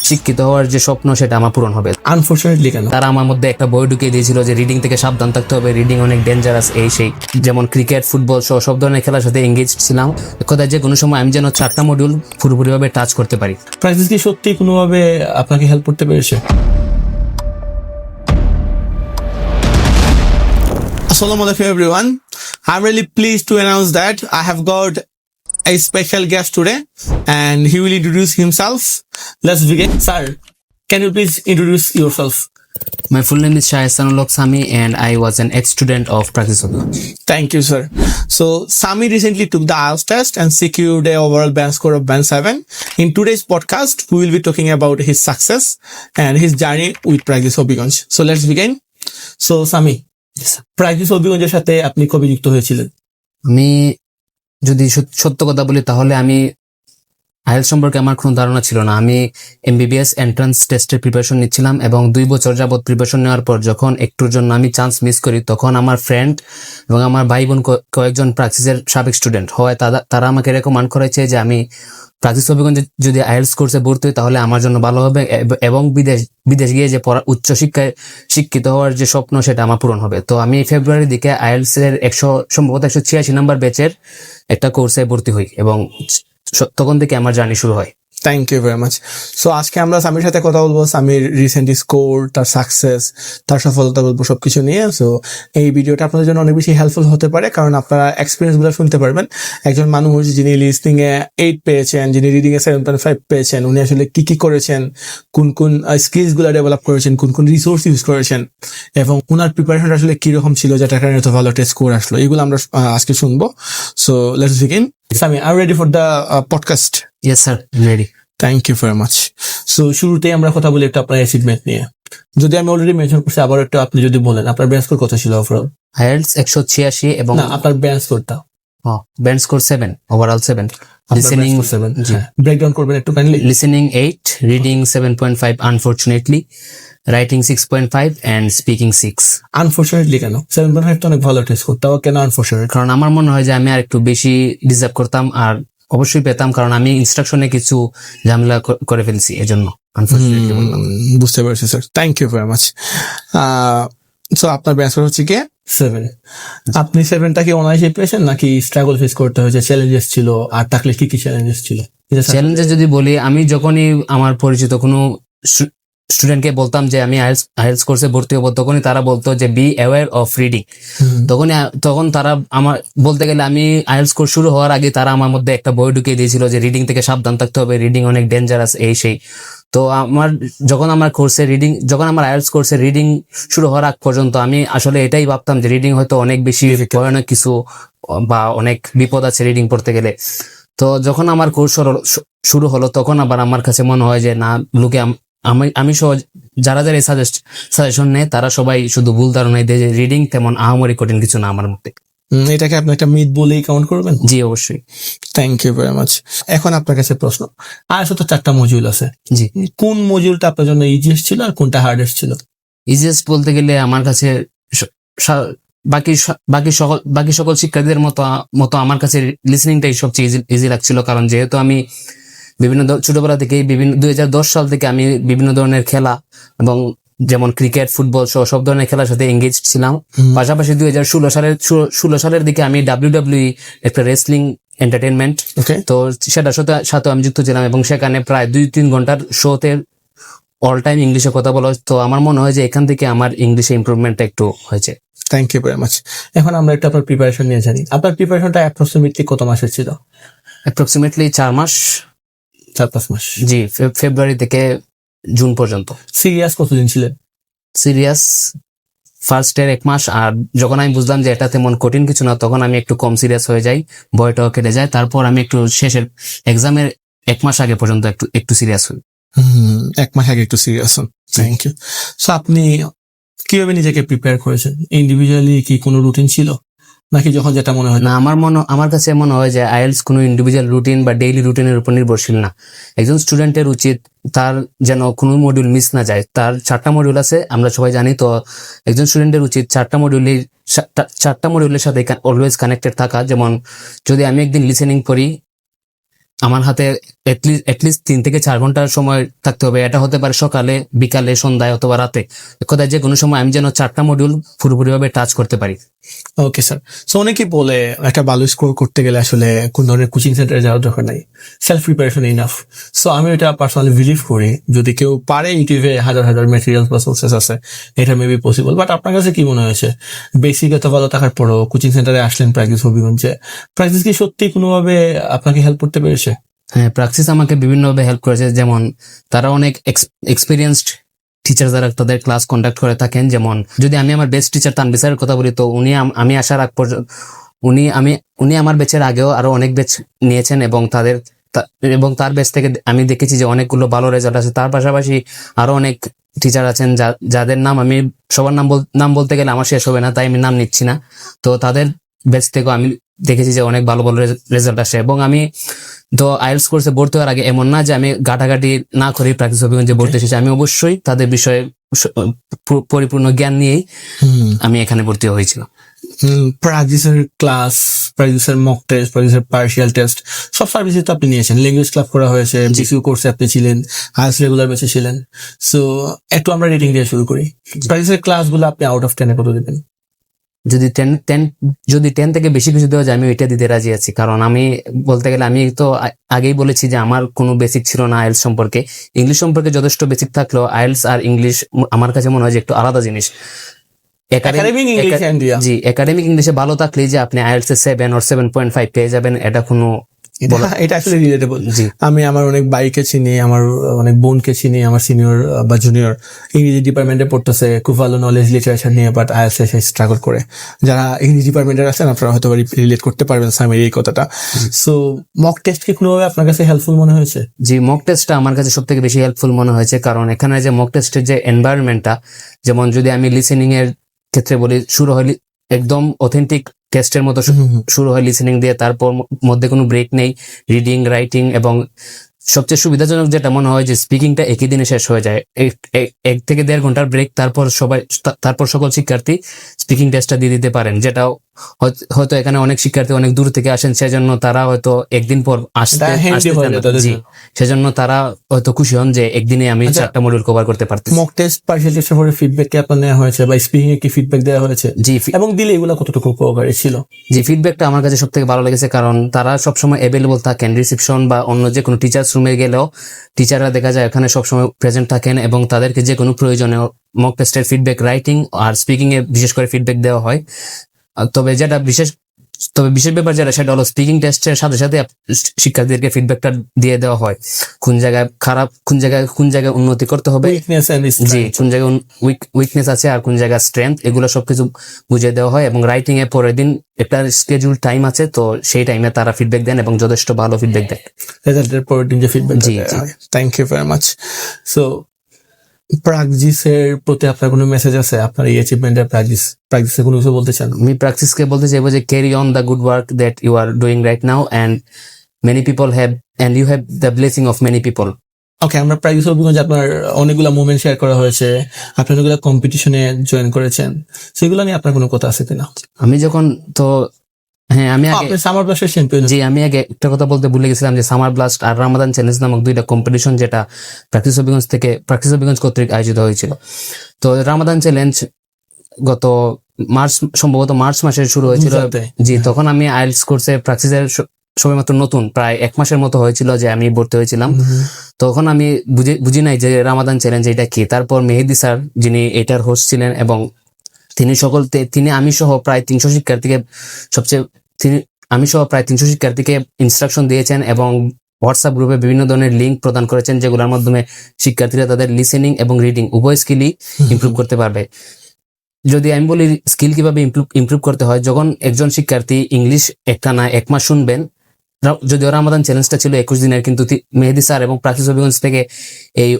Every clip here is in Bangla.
শিক্ষিত হওয়ার যে স্বপ্ন সেটা আমার পূরণ হবে। আনফরচুনেটলি কেন? তারা আমার মধ্যে একটা বই ঢুকিয়ে দিয়েছিল যে রিডিং থেকে সাবধান থাকতে হবে, রিডিং অনেক ডেঞ্জারাস, এই সেই। যেমন ক্রিকেট, ফুটবল সহ সব ধরনের খেলার সাথে এঙ্গেজ ছিলাম। কোথায় যে কোনো সময় আমি যেন 4টা মডিউল পুরোপুরিভাবে টাচ করতে পারি। প্র্যাকটিস কি সত্যি কোনোভাবে আপনাকে হেল্প করতে পেরেছে? Assalamu alaikum everyone. I'm really pleased to announce that I have got a special guest today and he will introduce himself. Let's begin. Sir, can you please introduce yourself? My full name is Shah Ehsanul Haq Sami and I was an ex-student of Practice Obhigan. Thank you, sir. So, Sami recently took the IELTS test and secured a overall band score of band 7. In today's podcast, we will be talking about his success and his journey with Practice Obhigan. So, let's begin. So, Sami, Practice Obhigan এর সাথে আপনি কবে যুক্ত হয়েছিলেন? আমি যদি সত্য কথা বলি তাহলে আমি আইএলটিএস সম্পর্কে আমার কোনো ধারণা ছিল না। আমি এমবিবিএস এন্ট্রান্স টেস্টের প্রিপারেশন নিচ্ছিলাম এবং 2 বছর যাবত প্রিপারেশন নেওয়ার পর যখন একটুর জন্য আমি চান্স মিস করি, তখন আমার ফ্রেন্ড এবং আমার ভাই বোন কয়েকজন প্র্যাকটিসের সাবেক স্টুডেন্ট হয়, তারা আমাকে রেকমেন্ড করেছে যে আমি প্র্যাকটিস অভিজ্ঞতা যদি আইএলটিএস কোর্সে ভর্তি হই তাহলে আমার জন্য ভালো হবে এবং বিদেশ গিয়ে যে উচ্চ শিক্ষায় শিক্ষিত হওয়ার যে স্বপ্ন সেটা আমার পূরণ হবে। তো আমি ফেব্রুয়ারির দিকে আইএলটিএস এর সম্ভবত 186 নাম্বার ব্যাচের একটা কোর্সে ভর্তি হই এবং তখন থেকে আমার জার্নি শুরু হয়। Thank you very much. So আজকে আমরা সামির সাথে কথা বলবো, সামির রিসেন্ট স্কোর, তার সাকসেস, তার সফলতা বলবো সবকিছু নিয়ে। সো এই ভিডিওটা আপনাদের জন্য অনেক বেশি হেল্পফুল হতে পারে, কারণ আপনারা এক্সপিরিয়েন্স গুলো শুনতে পারবেন। একজন মানুষ যিনি লিসনিং এ 8 পেয়েছেন, যিনি রিডিং এ 7.5 পেয়েছেন, উনি আসলে কি কি করেছেন, কোন কোন স্কিলস গুলো ডেভেলপ করেছেন, কোন কোন রিসোর্স ইউজ করেছেন এবং ওনার প্রিপারেশন আসলে কিরকম ছিল যেটার কারণে এত ভালো একটা স্কোর আসলো, এগুলো আমরা আজকে শুনবো। So let's begin. Sami, are ready for the podcast? Yes sir, ready. Thank you very much. So শুরুতেই আমরা কথা বলি একটু আপনার অ্যাচিভমেন্ট নিয়ে। যদি আমি অলরেডি মেনশন করছি, আবার একটু আপনি যদি বলেন আপনার ব্যান্ড স্কোর কত ছিল ওভারঅল? আইএলটিএস 186 এবং না, আপনার ব্যান্ড স্কোরটা। Band score 7, overall 7। Listening 7, breakdown করবেন একটু kindly. Listening 8, reading 7.5 unfortunately, writing 6.5 and speaking 6। Unfortunately কেন? 7.5 তো অনেক ভালো টেস্ট স্কোর, তাও কেন আনফরচুনেট? কারণ আমার মনে হয় যে আমি আর একটু বেশি ডিজার্ভ করতাম, আর অবশ্যই পেতাম, কারণ আমি ইনস্ট্রাকশনে কিছু ঝামেলা করে ফেলছি, এজন্য আনফরচুনেটলি বললাম। বুঝতে পারছি sir, thank you very much. So আপনার ব্যান্ড স্কোর হচ্ছে কি 7। আপনি 7টা কি অনায়াসে পেয়েছেন নাকি স্ট্রাগল ফেস করতে হয়েছে, চ্যালেঞ্জেস ছিল? আর থাকলে কি কি চ্যালেঞ্জেস ছিল? চ্যালেঞ্জেস যদি বলি, আমি যখনই আমার পরিচিত কোনো স্টুডেন্টকে বলতাম যে আমি আইএলটিএস কোর্সে ভর্তি হবো, তখনই তারা বলতো যে বি অ্যাওয়্যার অফ রিডিং। তখন তারা আমার বলতে গেলে আমি আইএলটিএস কোর্স শুরু হওয়ার আগে তারা আমার মধ্যে একটা বই ঢুকিয়ে দিয়েছিল যে রিডিং থেকে সাবধান থাকতে হবে, রিডিং অনেক ডেঞ্জারাস, এই সেই। তো যখন আমার আইএলটিএস কোর্সে রিডিং শুরু হওয়ার আগ পর্যন্ত আমি আসলে এটাই ভাবতাম যে রিডিং হয়তো অনেক বেশি ভয়ানক কিছু বা অনেক বিপদ আছে রিডিং পড়তে গেলে। তো যখন আমার কোর্স শুরু হলো তখন আবার আমার কাছে মনে হয় যে না, লোকে আমি সহ যারা এই সাজেশন নেয় তারা সবাই শুধু ভুল ধারণায় দেয় যে রিডিং তেমন আহামরি কঠিন কিছু না আমার মধ্যে। এটাকে আপনি একটা মিথ বলেই কাউন্ট করবেন? জি অবশ্যই। Thank you very much. এখন আপনার কাছে প্রশ্ন, আইএলটিএস তো 4টা মডিউল আছে, জি, কোন মডিউলটা আপনার জন্য ইজিয়েস্ট ছিল আর কোনটা হার্ডেস্ট ছিল? ইজিয়েস্ট বলতে গেলে আমার কাছে বাকি সকল শিক্ষার্থীদের মতো আমার কাছে লিসনিংটাই সবচেয়ে ইজি লাগছিল, কারণ যেহেতু আমি ছোটবেলা থেকেই 2010 সাল থেকে আমি বিভিন্ন ধরনের খেলা এবং যেমন ক্রিকেট, ফুটবল সহ সব ধরনের খেলার সাথে এঙ্গেজ ছিলাম। পাশাপাশি 2016 সালের দিকে আমি WWE একটা রেসলিং এন্টারটেনমেন্ট, তো সেটার সাথে আমি যুক্ত ছিলাম এবং সেখানে প্রায় 2-3 ঘন্টার শোতে অল টাইম ইংলিশে কথা বলা হয়। তো আমার মনে হয় যে এখান থেকে আমার ইংলিশে ইমপ্রুভমেন্টটা একটু হয়েছে। Thank you very much. এখন আমরা একটু আপনার প্রিপারেশন নিয়ে জানি। আপনার প্রিপারেশনটা অ্যাপ্রক্সিমেটলি কত মাসের ছিল? অ্যাপ্রক্সিমেটলি 4 মাস, 4-5 মাস। জি, ফেব্রুয়ারি থেকে জুন পর্যন্ত। সিরিয়াস কতদিন ছিলেন? সিরিয়াস ফার্স্ট এর 1 মাস, আর যখন আমি বুঝলাম যে এটা তেমন কঠিন কিছু না তখন আমি একটু কম সিরিয়াস হয়ে যাই, ভয়টাও কেটে যায়। তারপর আমি একটু শেষের এক্সামের 1 মাস আগে পর্যন্ত একটু সিরিয়াস হই। 1 মাস আগে একটু সিরিয়াস হন। Thank you. সো আপনি কিভাবে নিজেকে প্রিপেয়ার করেছেন? ইন্ডিভিজুয়ালি কি কোনো রুটিন ছিল নাকি যখন যেটা মনে হয়? না, আমার কাছে মনে হয় যে আইএলটিএস কোনো ইন্ডিভিজুয়াল রুটিন বা ডেইলি রুটিনের উপর নির্ভরশীল না। একজন স্টুডেন্টের উচিত তার যেন কোনো মডিউল মিস না যায়। তার 4টা মডিউল আছে, আমরা সবাই জানি। তো একজন স্টুডেন্টের উচিত 4টা মডিউলের সাথে অলওয়েজ কানেক্টেড থাকা। যেমন যদি আমি একদিন লিসেনিং পড়ি, আমার হাতে এটলিস্ট 3 থেকে 4 ঘন্টার সময় থাকতে হবে। এটা হতে পারে সকালে, বিকালে, সন্ধ্যায় অথবা রাতে। এক কথায় যে কোনো সময় আমি যেন 4টা মডিউল পুরোপুরিভাবে টাচ করতে পারি। Okay sir. সো অনেকেই বলে একটা ভালো স্কোর করতে গেলে আসলে কোন ধরনের কোচিং সেন্টারে যাওয়ার দরকার নাই, সেলফ প্রিপারেশন ইনাফ। সো আমি এটা পার্সোনালি বিলিভ করি, যদি কেউ পারে, ইউটিউবে হাজার হাজার মেটেরিয়াল বা সোর্সেস আছে, এটা মেবি পসিবল। বাট আপনার কাছে কি মনে হয়েছে, বেসিক এত ভালো থাকার পরও কোচিং সেন্টারে আসলেন প্র্যাকটিস হবিগঞ্জে, প্র্যাকটিস কি সত্যি কোনোভাবে আপনাকে হেল্প করতে পেরেছে? হ্যাঁ, প্র্যাকটিস আমাকে বিভিন্নভাবে হেল্প করেছে। যেমন তারা অনেক এক্সপিরিয়েন্সড টিচার যারা তাদের ক্লাস কন্ডাক্ট করে থাকেন। যেমন যদি আমি আমার বেস্ট টিচার তানভীর স্যারের কথা বলি, তো আমি আসার আগ পর্যন্ত উনি আমার ব্যাচের আগেও আরো অনেক ব্যাচ নিয়েছেন এবং তার ব্যাচ থেকে আমি দেখেছি যে অনেকগুলো ভালো রেজাল্ট আছে। তার পাশাপাশি আরো অনেক টিচার আছেন যাদের নাম আমি সবার নাম বলতে গেলে আমার শেষ হবে না, তাই আমি নাম নিচ্ছি না। তো তাদের ব্যাচ থেকেও আমি দেখেছি যে অনেক ভালো ভালো রেজাল্ট আসে। এবং আমি তো আইএলটিএস কোর্সে ভর্তি হওয়ার আগে এমন না যে আমি ঘাটাঘাটি না করি প্র্যাকটিস হবিগঞ্জে ভর্তি এসেছি। আমি অবশ্যই তাদের বিষয়ে পরিপূর্ণ জ্ঞান নিয়েই আমি এখানে ভর্তি হয়েছিলাম। প্র্যাকটিসের ক্লাস, প্র্যাকটিসের মক টেস্ট, প্র্যাকটিসের পার্শিয়াল টেস্ট, সব সার্ভিসে তো আপনি নিয়েছেন। ল্যাঙ্গুয়েজ ক্লাব করা হয়েছে, বিসিউ কোর্সে আপনি ছিলেন, আইএলটিএস রেগুলার ব্যাচে ছিলেন। সো একটু আমরা রেটিং দিয়ে শুরু করি। প্র্যাকটিসের ক্লাসগুলো আপনি আউট অফ 10 কত দিবেন? যদি 10 থেকে বেশি কিছু দেওয়া যায় আমি ওইটা দিতে রাজি আছি। কারণ আমি বলতে গেলে আমি তো আগেই বলেছি যে আমার কোনো বেসিক ছিল না আইএলটিএস সম্পর্কে। ইংলিশ সম্পর্কে যথেষ্ট বেসিক থাকলেও আইএলটিএস আর ইংলিশ আমার কাছে মনে হয় যে একটু আলাদা জিনিস। জি, একাডেমিক ইংলিশে ভালো থাকলে যে আপনি আইএলটিএস 7 or 7.5 পেয়ে যাবেন, এটা কোনো এটা আসলে রিলেটেবল। জি, আমি আমার অনেক ভাইকে চিনি, আমার অনেক বোনকে চিনি, আমার সিনিয়র বা জুনিয়র ইংরেজি ডিপার্টমেন্টে পড়তেছে, খুব ভালো নলেজ লিটারেচার নিয়ে, বাট আইএলটিএস স্ট্রাগল করে। যারা ইংরেজি ডিপার্টমেন্টের আছেন আপনারা হয়তো রিলেট করতে পারবেন সামির এই কথাটা। সো মক টেস্ট কি কোনোভাবে আপনার কাছে হেল্পফুল মনে হয়েছে? জি, মক টেস্টটা আমার কাছে সব থেকে বেশি হেল্পফুল মনে হয়েছে। কারণ এখানে যে মক টেস্টের যে এনভায়রনমেন্টটা, যেমন যদি আমি লিসেনিং এর ক্ষেত্রে বলি, শুরু হয় একদম অথেন্টিক টেস্টের মতো শুরু হয় লিসেনিং দিয়ে, তারপর মধ্যে কোনো ব্রেক নেই, রিডিং, রাইটিং, এবং সবচেয়ে সুবিধাজনক যেটা মনে হয় যে স্পিকিংটা একই দিনে শেষ হয়ে যায়। 1 থেকে 1.5 ঘন্টার ব্রেক, তারপর সকল শিক্ষার্থী স্পিকিং টেস্টটা দিয়ে দিতে পারেন। যেটাও হয়তো এখানে অনেক শিক্ষার্থী অনেক দূর থেকে আসেন, সেজন্য তারা হয়তো একদিন পর আসতে জি, সেজন্য তারা হয়তো খুশি হন যে একদিনে আমি 4টা মডিউল কভার করতে পারতেছি। মক টেস্ট, পার্শিয়াল টেস্টের পরে ফিডব্যাক কি আপনার নেওয়া হয়েছে বা স্পিকিং এ কি ফিডব্যাক দেওয়া হয়েছে? জি, এবং দিলে এগুলো কতটুকু উপকারী ছিল? জি, ফিডব্যাকটা আমার কাছে সব থেকে ভালো লেগেছে। কারণ তারা সবসময় অ্যাভেলেবল থাকেন, রিসেপশন বা অন্য যে কোনো টিচার্স রুমে গেলেও টিচাররা দেখা যায় এখানে সবসময় প্রেজেন্ট থাকেন এবং তাদেরকে যে কোনো প্রয়োজনে মক টেস্টের ফিডব্যাক, রাইটিং আর স্পিকিং এ বিশেষ করে ফিডব্যাক দেওয়া হয়। তবে বিশেষ ব্যাপার যেটা, সেটা হলো স্পিকিং টেস্টের সাথে সাথে শিক্ষার্থীদেরকে ফিডব্যাকটা দিয়ে দেওয়া হয়, কোন জায়গায় খারাপ, কোন জায়গায় উন্নতি করতে হবে, জি, কোন জায়গায় উইকনেস আছে আর কোন জায়গায় স্ট্রেংথ, এগুলো সবকিছু বুঝিয়ে দেওয়া হয়। এবং রাইটিং এর পরের দিন একটা স্কেডিউল টাইম আছে, তো সেই টাইমে তারা ফিডব্যাক দেন এবং যথেষ্ট ভালো ফিডব্যাক দেন। রেজাল্টের পরের দিন যে ফিডব্যাক, জি, thank you very much. So প্র্যাকটিসের প্রতি আপনার কোনো মেসেজ আছে? আপনার এই অ্যাচিভমেন্টের প্র্যাকটিসে কোনো কিছু বলতে চান? আমি প্র্যাকটিসকে বলতে চাইবো যে carry on the good work that you are doing right now, and you have the blessing of many people. Okay, আমরা প্র্যাকটিস হবিগঞ্জে আপনার অনেকগুলো মোমেন্ট শেয়ার করা হয়েছে, আপনি অনেকগুলো কম্পিটিশনে জয়েন করেছেন, সেগুলো নিয়ে আপনার কোনো কথা আছে কিনা? আমি যখন হ্যাঁ, আমি আগে সামার ব্লাস্টের চ্যাম্পিয়ন। জি, আমি আগে একটা কথা বলতে ভুলে গেছিলাম যে সামার ব্লাস্ট আর রামাদান চ্যালেঞ্জ নামক 2টা কম্পিটিশন যেটা প্র্যাকটিস হবিগঞ্জ কর্তৃক আয়োজিত হয়েছিল। তো রামাদান চ্যালেঞ্জ গত সম্ভবত মার্চ মাসে শুরু হয়েছিল। জি, তখন আমি আইএলটিএস কোর্সে প্র্যাকটিসের সবেমাত্র নতুন, প্রায় 1 মাসের মতো হয়েছিল যে আমি ভর্তি হয়েছিলাম। তখন আমি বুঝি নাই যে রামাদান চ্যালেঞ্জ এটা কি। তারপর মেহেদি স্যার, যিনি এটার হোস্ট ছিলেন, এবং তিনি আমি সহ প্রায় 300 শিক্ষার্থীকে ইনস্ট্রাকশন দিয়েছেন এবং হোয়াটসঅ্যাপ গ্রুপে বিভিন্ন ধরনের লিঙ্ক প্রদান করেছেন, যেগুলোর মাধ্যমে শিক্ষার্থীরা তাদের লিসেনিং এবং রিডিং উভয় স্কিলই ইমপ্রুভ করতে পারবে। যদি আমি বলি স্কিল কিভাবে ইমপ্রুভ করতে হয়, যখন একজন শিক্ষার্থী ইংলিশ একটানা 1 মাস শুনবেন, যদিও রামাদান চ্যালেঞ্জটা ছিল 21 দিনের, কিন্তু মেহেদি স্যার এবং প্র্যাকটিস হবিগঞ্জ থেকে এই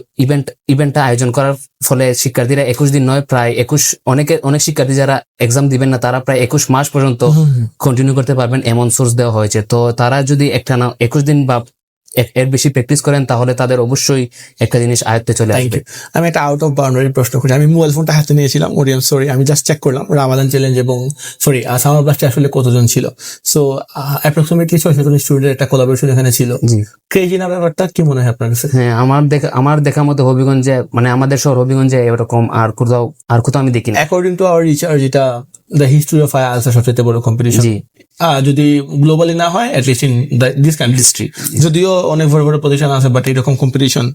ইভেন্টটা আয়োজন করার ফলে শিক্ষার্থীরা 21 দিন নয়, প্রায় অনেক শিক্ষার্থী যারা এক্সাম দিবেন না, তারা প্রায় 21 মাস পর্যন্ত কন্টিনিউ করতে পারবেন, এমন সোর্স দেওয়া হয়েছে। তো তারা যদি একটানা 21 দিন বা এর বেশি প্র্যাকটিস করেন তাহলে তাদের অবশ্যই একটা জিনিস আয়ত্তে চলে থ্যাংক আসবে। ইউ। আমি একটা আউট অফ বাউন্ডারি প্রশ্ন করি। আমি মোবাইল ফোনটা হাতে নিয়েছিলাম, ওরিয়ন সরি, আমি জাস্ট চেক করলাম রামাদান চ্যালেঞ্জ এবং সরি সামার ব্লাস্টে আসলে কতজন ছিল। সো অ্যাপ্রক্সিমেটলি 6 জন স্টুডেন্টের একটা কোলাবোরেশন এখানে ছিল। জি ক্রেজি না ব্যাপারটা, কি মনে হয় আপনার কাছে? হ্যাঁ, আমার দেখা মতো হবিগঞ্জে, মানে আমাদের শহর হবিগঞ্জে এরকম আর কোথাও আমি দেখি না। অ্যাকর্ডিং টু আওয়ার রিসার্চ, এটা দ্য হিস্ট্রি অফ আইএলটিএস এর সবচেয়ে বড় কম্পিটিশন। জি যদি গ্লোবালি না হয়, at least in this country history. যদিও অনেক বড় বড় প্রতিষ্ঠান আছে, বাট এরকম কম্পিটিশন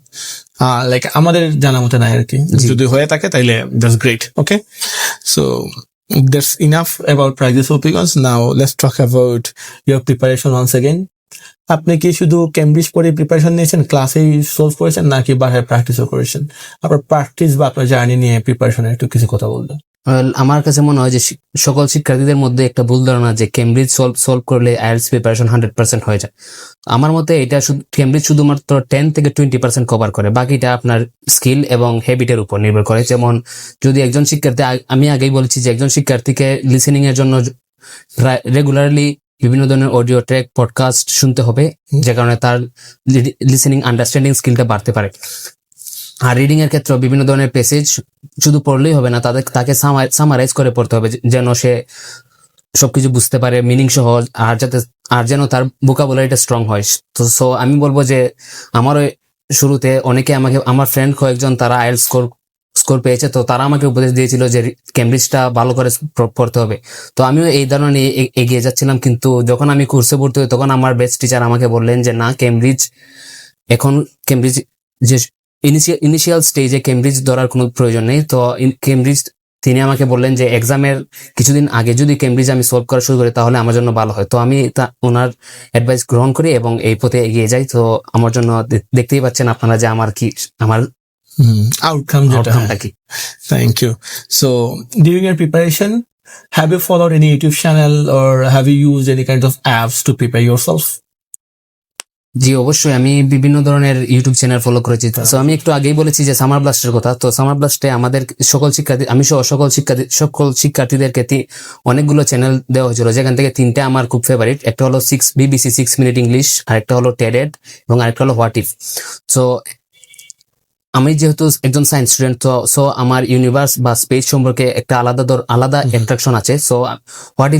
লাইক আমাদের জানা মতো নাই আর কি। যদি হয়ে থাকে তাইলে that's great. Okay, so that's enough about practice opinions. Now let's talk about your preparation once again. আপনি কি শুধু কেমব্রিজ পড়ে প্রিপারেশন নিয়েছেন, ক্লাসেই সলভ করেছেন, নাকি বাসায় প্র্যাকটিসও করেছেন? আপনার প্র্যাকটিস বা আপনার জার্নি নিয়ে প্রিপারেশনে একটু কিছু কথা বলবেন। Well, আমার কাছে মনে হয় যে সকল শিক্ষার্থীদের মধ্যে একটা ভুল ধারণা যে কেমব্রিজ সলভ করলে আইএলটিএস প্রিপারেশন 100% হয়ে যায়। আমার মতে এটা কেমব্রিজ শুধুমাত্র 10 থেকে 20% কভার করে, বাকিটা আপনার স্কিল এবং হ্যাবিটের উপর নির্ভর করে। যেমন যদি একজন শিক্ষার্থী, আমি আগেই বলেছি যে একজন শিক্ষার্থীকে লিসেনিং এর জন্য রেগুলারলি বিভিন্ন ধরনের অডিও ট্র্যাক, পডকাস্ট শুনতে হবে, যে কারণে তার লিসেনিং আন্ডারস্ট্যান্ডিং স্কিলটা বাড়তে পারে। আর রিডিং এর ক্ষেত্রে বিভিন্ন ধরনের প্যাসেজ শুধু পড়লেই হবে না, তাকে সামারাইজ করে পড়তে হবে, যেন সে সবকিছু বুঝতে পারে মিনিং সহ, আর যেন তার ভোকাবুলারিটা স্ট্রং হয়। তো সো আমি বলবো যে আমারও শুরুতে অনেকে আমার ফ্রেন্ড কয়েকজন তারা আইএলটিএস স্কোর পেয়েছে, তো তারা আমাকে উপদেশ দিয়েছিল যে কেমব্রিজটা ভালো করে পড়তে হবে। তো আমিও এই ধারণা নিয়ে এগিয়ে যাচ্ছিলাম, কিন্তু যখন আমি কোর্সে ভর্তি হই তখন আমার বেস্ট টিচার আমাকে বললেন যে না, কেমব্রিজ যে ইনিশিয়াল স্টেজে কেমব্রিজ ধরার কোনো প্রয়োজন নেই। তো কেমব্রিজ তিনি আমাকে বললেন যে এক্সামের কিছুদিন আগে যদি কেমব্রিজ আমি সলভ করা শুরু করি তাহলে আমার জন্য ভালো হয়। তো আমি ওনার অ্যাডভাইস গ্রহণ করি এবং এই পথে এগিয়ে যাই। তো আমার জন্য দেখতেই পাচ্ছেন আপনারা যে আমার আউটকামটা কি। Thank you. So during your preparation, have you followed any YouTube channel or have you used any kind of apps to prepare yourself? জি অবশ্যই, আমি বিভিন্ন ধরনের ইউটিউব চ্যানেল ফলো করেছি। তো আমি একটু আগেই বলেছি যে সামার ব্লাস্টের কথা। তো সামার ব্লাস্টে আমাদের সকল শিক্ষার্থীদেরকে অনেকগুলো চ্যানেল দেওয়া হয়েছিল, যেখান থেকে 3টে আমার খুব ফেভারিট। একটা হলো BBC 6 মিনিট ইংলিশ, আরেকটা হলো টেডেড এবং আরেকটা হলো হোয়াট ইফ। সো আমি যেহেতু একজন সায়েন্স স্টুডেন্ট, তো আমার ইউনিভার্স বা স্পেস সম্পর্কে একটা আলাদা অ্যাট্রাকশন আছে। সো হোয়াট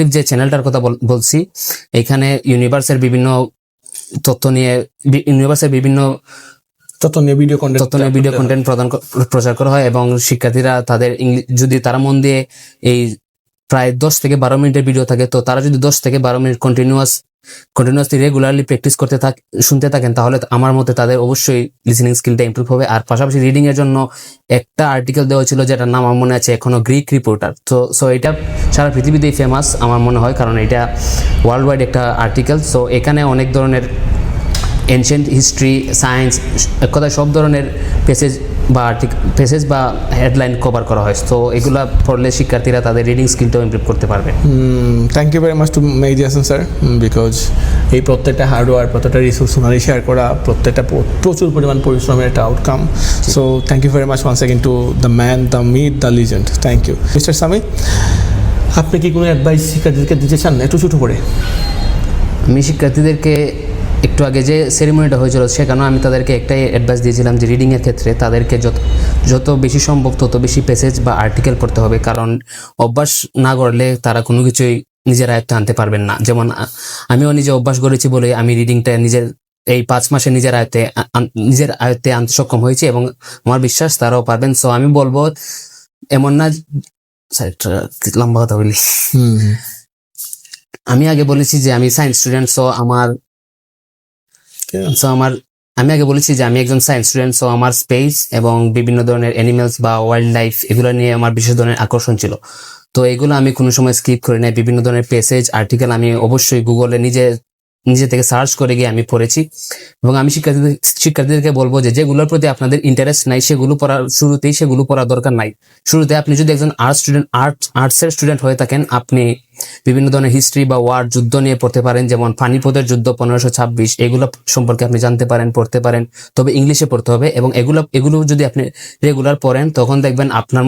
ইফ যে চ্যানেলটার কথা বলছি, এখানে ইউনিভার্সের বিভিন্ন তথ্য নিয়ে ভিডিও কন্টেন্ট প্রচার করা হয়, এবং শিক্ষার্থীরা তাদের যদি তারা মন দিয়ে এই প্রায় 10 থেকে 12 মিনিটের ভিডিও থাকে, তো তারা যদি 10 থেকে 12 মিনিট কন্টিনিউয়াসলি রেগুলারলি প্র্যাকটিস শুনতে থাকেন, তাহলে আমার মতে তাদের অবশ্যই লিসেনিং স্কিলটা ইমপ্রুভ হবে। আর পাশাপাশি রিডিং এর জন্য একটা আর্টিকেল দেওয়া ছিল, যেটার নাম আমার মনে আছে এখনো, গ্রিক রিপোর্টার। তো এটা সারা পৃথিবীতেই ফেমাস আমার মনে হয়, কারণ এটা ওয়ার্ল্ড ওয়াইড একটা আর্টিকেল। সো এখানে অনেক ধরনের এনশিয়েন্ট হিস্ট্রি, সায়েন্স, এক কথায় সব ধরনের পেসেজ বা হেডলাইন কভার করা হয়। তো এগুলা পড়লে শিক্ষার্থীরা তাদের রিডিং স্কিলটাও ইমপ্রুভ করতে পারবে। Thank you very much to Mehedi Hasan sir, because এই প্রত্যেকটা হার্ডওয়ার, প্রত্যেকটা রিসোর্স ওনারই শেয়ার করা, প্রত্যেকটা প্রচুর পরিমাণ পরিশ্রমের একটা outcome. So thank you very much once again to the man, the myth, the legend. Thank you. Mister Sami, আপনি কি কোনো অ্যাডভাইস শিক্ষার্থীদেরকে দিতে চান একটু ছোটো করে? আমি শিক্ষার্থীদেরকে একটু আগে যে সেরিমনিটা হয়েছিল সেখানেও আমি তাদেরকে একটাই অ্যাডভাইস দিয়েছিলাম যে রিডিংয়ের ক্ষেত্রে তাদেরকে যত বেশি সম্ভব তত বেশি প্যাসেজ বা আর্টিকেল পড়তে হবে, কারণ অভ্যাস না করলে তারা কোনো কিছুই নিজের আয়ত্তে আনতে পারবেন না। যেমন আমিও নিজে অভ্যাস করেছি বলে আমি রিডিংটা এই 5 মাসে নিজের আয়ত্তে আনতে সক্ষম হয়েছি, এবং আমার বিশ্বাস তারাও পারবেন। সো আমি বলবো, এমন না, লম্বা কথা বলি, আমি আগে বলেছি যে আমি সায়েন্স স্টুডেন্ট। আমি আগে বলেছি যে আমি একজন সায়েন্স স্টুডেন্ট। সো আমার স্পেস এবং বিভিন্ন ধরনের অ্যানিমেলস বা ওয়াইল্ড লাইফ, এগুলো নিয়ে আমার বিশেষ ধরনের আকর্ষণ ছিল। তো এগুলো আমি কোনো সময় স্কিপ করি নাই। বিভিন্ন ধরনের প্যাসেজ, আর্টিকেল আমি অবশ্যই গুগলে নিজে থেকে সার্চ করে গিয়ে আমি পড়েছি। এবং আমি শিক্ষার্থীদেরকে বলবো যে যেগুলোর প্রতি আপনাদের ইন্টারেস্ট নাই সেগুলো পড়ার দরকার নাই। শুরুতে আপনি যদি একজন আর্টসের স্টুডেন্ট হয়ে থাকেন, আপনি বিভিন্ন ধরনের হিস্ট্রি বা ওয়ার, যুদ্ধ নিয়ে পড়তে পারেন, যেমন পানিপথের যুদ্ধ 1526, এগুলো সম্পর্কে আপনি জানতে পারেন, পড়তে পারেন। তবে ইংলিশে পড়তে হবে, এবং এগুলো যদি আপনি রেগুলার পড়েন, তখন দেখবেন আপনার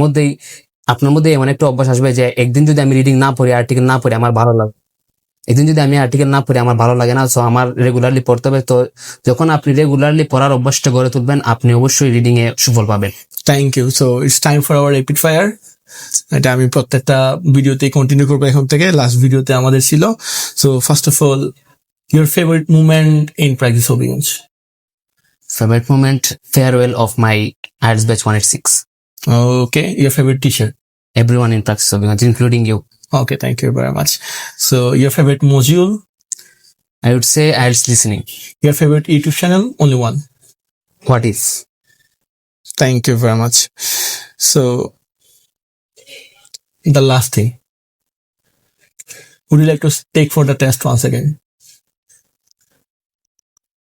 মধ্যে এমন একটা অভ্যাস আসবে যে একদিন যদি আমি রিডিং না পড়ি, আর্টিকেল না পড়ি, আমার ভালো লাগবে। একদিন যদি আমি আর্টিকেল না পড়ি আমার ভালো লাগে না, সো আমার রেগুলারলি পড়তে হবে। তো যখন আপনি রেগুলারলি পড়ার অভ্যাসটা গড়ে তুলবেন, আপনি অবশ্যই রিডিং এ সুফল পাবেন। Thank you. So it's time for our rapid fire. এটা আমি প্রত্যেকটা ভিডিওতে কন্টিনিউ করবো এখন থেকে। লাস্ট ভিডিওতে আমাদের ছিল। So first of all, your favourite movement in Praxis Habiganj. Favourite moment, farewell of my IELTS batch 186. Okay, your favourite teacher. Everyone in Praxis Obhiganj, including you. Okay, thank you very much. So your favorite module, I would say IELTS listening. your favorite YouTube channel, only one. What is? Thank you very much. So the last thing, would you like to take for the test once again?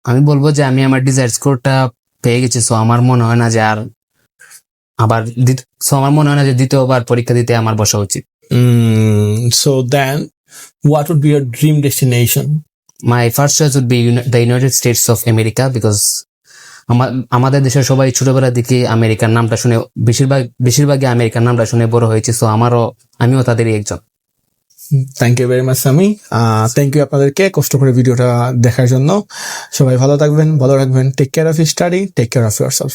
আমি বলবো যে আমি আমার ডিজায়ার স্কোরটা পেয়ে গেছি, সো আমার মনে হয় না যে আমার মনে হয় না যে দ্বিতীয়বার পরীক্ষা দিতে আমার বসা উচিত। So then, what would be your dream destination? My first choice would be the United States of America, because আমাদের দেশের সবাই ছোটবেলার দিকে আমেরিকার নামটা শুনে বেশিরভাগই আমেরিকার নামটা শুনে বড় হয়েছে, সো আমিও তাদেরই একজন। Thank you very much Sami. Thank you আপনাদেরকে কষ্ট করে ভিডিওটা দেখার জন্য। সবাই ভালো থাকবেন, ভালো রাখবেন। Take care of your study, take care of your self.